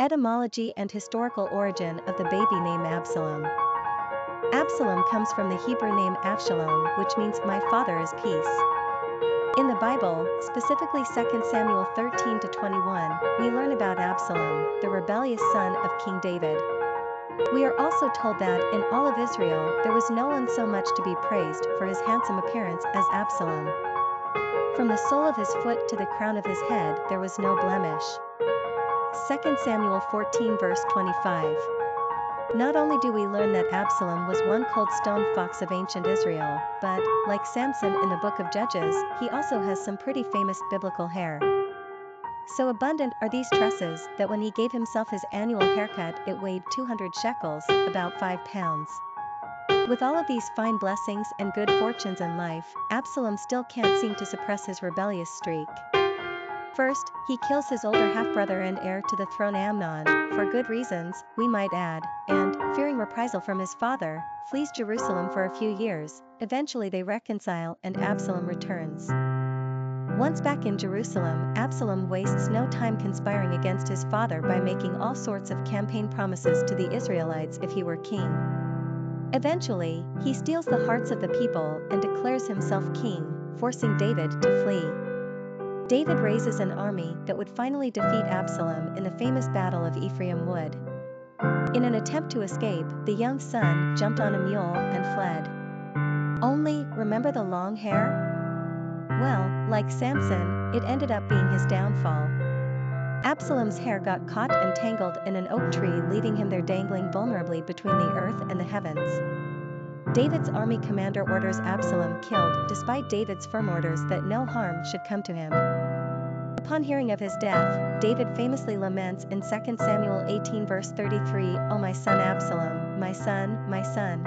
Etymology and historical origin of the baby name Absalom. Absalom comes from the Hebrew name Avshalom, which means "my father is peace." In the Bible, specifically 2 Samuel 13-21, we learn about Absalom, the rebellious son of King David. We are also told that in all of Israel there was no one so much to be praised for his handsome appearance as Absalom. From the sole of his foot to the crown of his head there was no blemish. 2 Samuel 14 verse 25. Not only do we learn that Absalom was one cold stone fox of ancient Israel, but, like Samson in the book of Judges, he also has some pretty famous biblical hair. So abundant are these tresses that when he gave himself his annual haircut it weighed 200 shekels, about 5 pounds. With all of these fine blessings and good fortunes in life, Absalom still can't seem to suppress his rebellious streak. First, he kills his older half-brother and heir to the throne Amnon, for good reasons, we might add, and, fearing reprisal from his father, flees Jerusalem for a few years. Eventually they reconcile and Absalom returns. Once back in Jerusalem, Absalom wastes no time conspiring against his father by making all sorts of campaign promises to the Israelites if he were king. Eventually, he steals the hearts of the people and declares himself king, forcing David to flee. David raises an army that would finally defeat Absalom in the famous Battle of Ephraim Wood. In an attempt to escape, the young son jumped on a mule and fled. Only, remember the long hair? Well, like Samson, it ended up being his downfall. Absalom's hair got caught and tangled in an oak tree, leaving him there dangling vulnerably between the earth and the heavens. David's army commander orders Absalom killed despite David's firm orders that no harm should come to him. Upon hearing of his death, David famously laments in 2 Samuel 18 verse 33, "O my son Absalom, my son, my son.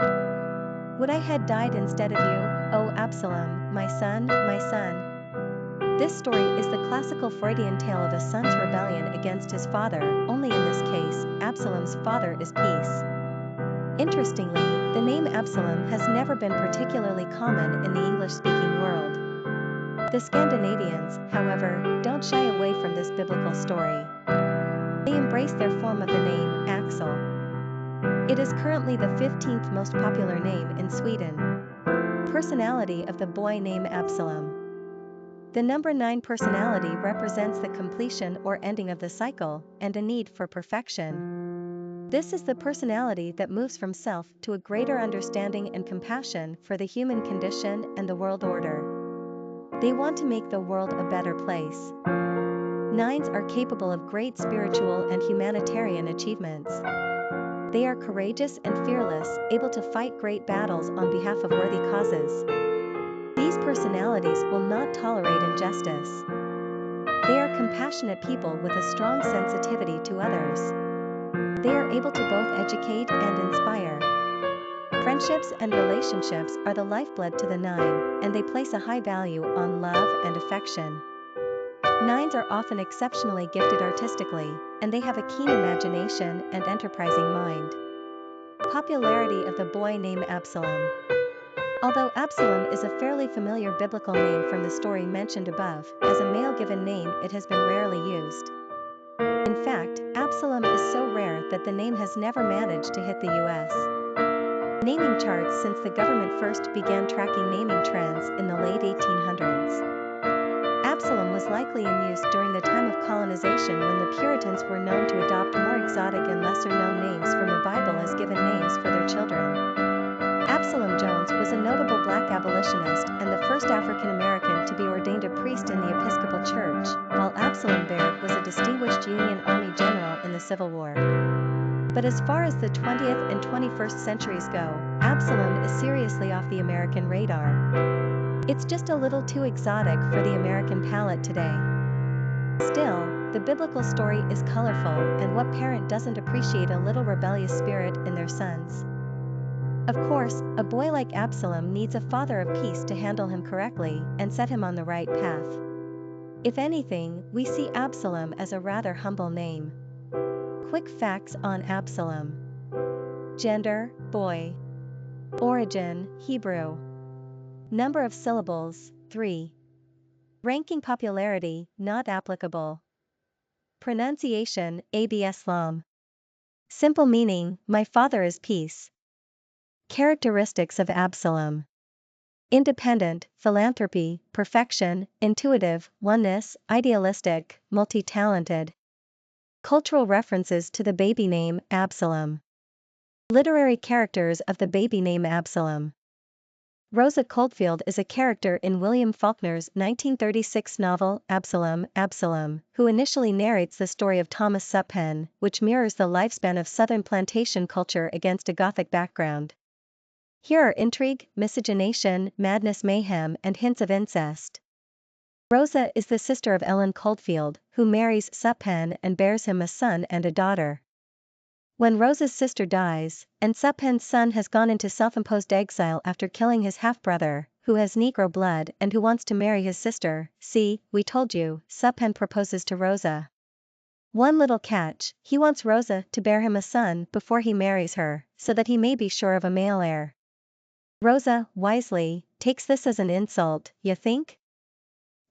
Would I had died instead of you, O Absalom, my son, my son." This story is the classical Freudian tale of a son's rebellion against his father, only in this case, Absalom's father is peace. Interestingly, the name Absalom has never been particularly common in the English-speaking world. The Scandinavians, however, don't shy away from this biblical story. They embrace their form of the name, Axel. It is currently the 15th most popular name in Sweden. Personality of the boy name Absalom. The number 9 personality represents the completion or ending of the cycle, and a need for perfection. This is the personality that moves from self to a greater understanding and compassion for the human condition and the world order. They want to make the world a better place. 9s are capable of great spiritual and humanitarian achievements. They are courageous and fearless, able to fight great battles on behalf of worthy causes. These personalities will not tolerate injustice. They are compassionate people with a strong sensitivity to others. They are able to both educate and inspire. Friendships and relationships are the lifeblood to the 9, and they place a high value on love and affection. 9s are often exceptionally gifted artistically, and they have a keen imagination and enterprising mind. Popularity of the boy name Absalom. Although Absalom is a fairly familiar biblical name from the story mentioned above, as a male given name it has been rarely used. In fact, Absalom is so rare that the name has never managed to hit the US naming charts since the government first began tracking naming trends in the late 1800s. Absalom was likely in use during the time of colonization when the Puritans were known to adopt more exotic and lesser-known names from the Bible as given names for their children. Absalom Jones was a notable black abolitionist and the first African-American to be ordained a priest in the Episcopal Church, while Absalom Baird was a distinguished Union Army general in the Civil War. But as far as the 20th and 21st centuries go, Absalom is seriously off the American radar. It's just a little too exotic for the American palate today. Still, the biblical story is colorful, and what parent doesn't appreciate a little rebellious spirit in their sons? Of course, a boy like Absalom needs a father of peace to handle him correctly and set him on the right path. If anything, we see Absalom as a rather humble name. Quick facts on Absalom. Gender, boy. Origin, Hebrew. Number of syllables, 3. Ranking popularity, not applicable. Pronunciation, AB-sə-lahm. Simple meaning, my father is peace. Characteristics of Absalom: independent, philanthropy, perfection, intuitive, oneness, idealistic, multi-talented. Cultural references to the baby name Absalom. Literary characters of the baby name Absalom. Rosa Coldfield is a character in William Faulkner's 1936 novel Absalom Absalom, who initially narrates the story of Thomas Sutpen, which mirrors the lifespan of Southern plantation culture against a Gothic background. Here are intrigue, miscegenation, madness, mayhem, and hints of incest. Rosa is the sister of Ellen Coldfield, who marries Sutpen and bears him a son and a daughter. When Rosa's sister dies, and Sutpen's son has gone into self-imposed exile after killing his half-brother, who has Negro blood and who wants to marry his sister, "See, we told you," Sutpen proposes to Rosa. One little catch: he wants Rosa to bear him a son before he marries her, so that he may be sure of a male heir. Rosa, wisely, takes this as an insult, you think?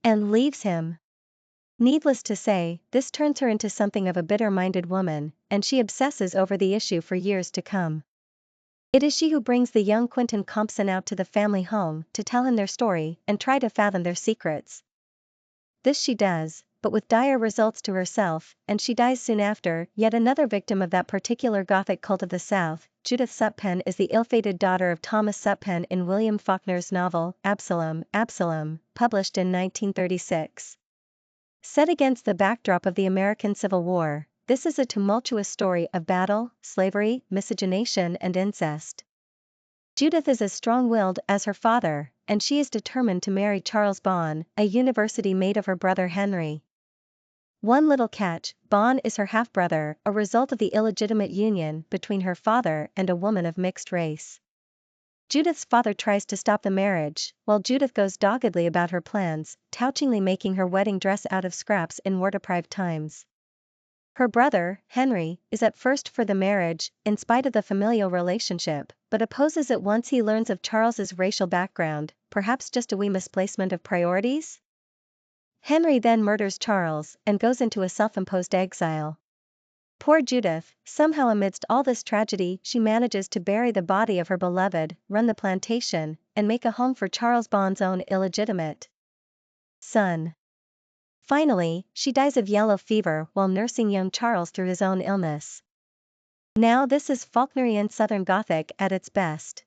And leaves him. Needless to say, this turns her into something of a bitter-minded woman, and she obsesses over the issue for years to come. It is she who brings the young Quentin Compson out to the family home to tell him their story and try to fathom their secrets. This she does, but with dire results to herself, and she dies soon after. Yet another victim of that particular Gothic cult of the South, Judith Sutpen, is the ill-fated daughter of Thomas Sutpen in William Faulkner's novel Absalom Absalom, published in 1936. Set against the backdrop of the American Civil War, this is a tumultuous story of battle, slavery, miscegenation, and incest. Judith is as strong-willed as her father, and she is determined to marry Charles Baughan, a university mate of her brother Henry. One little catch: Baughan is her half-brother, a result of the illegitimate union between her father and a woman of mixed race. Judith's father tries to stop the marriage, while Judith goes doggedly about her plans, touchingly making her wedding dress out of scraps in war-deprived times. Her brother, Henry, is at first for the marriage, in spite of the familial relationship, but opposes it once he learns of Charles's racial background, perhaps just a wee misplacement of priorities? Henry then murders Charles and goes into a self-imposed exile. Poor Judith, somehow amidst all this tragedy she manages to bury the body of her beloved, run the plantation, and make a home for Charles Baughan's own illegitimate son. Finally, she dies of yellow fever while nursing young Charles through his own illness. Now this is Faulknerian Southern Gothic at its best.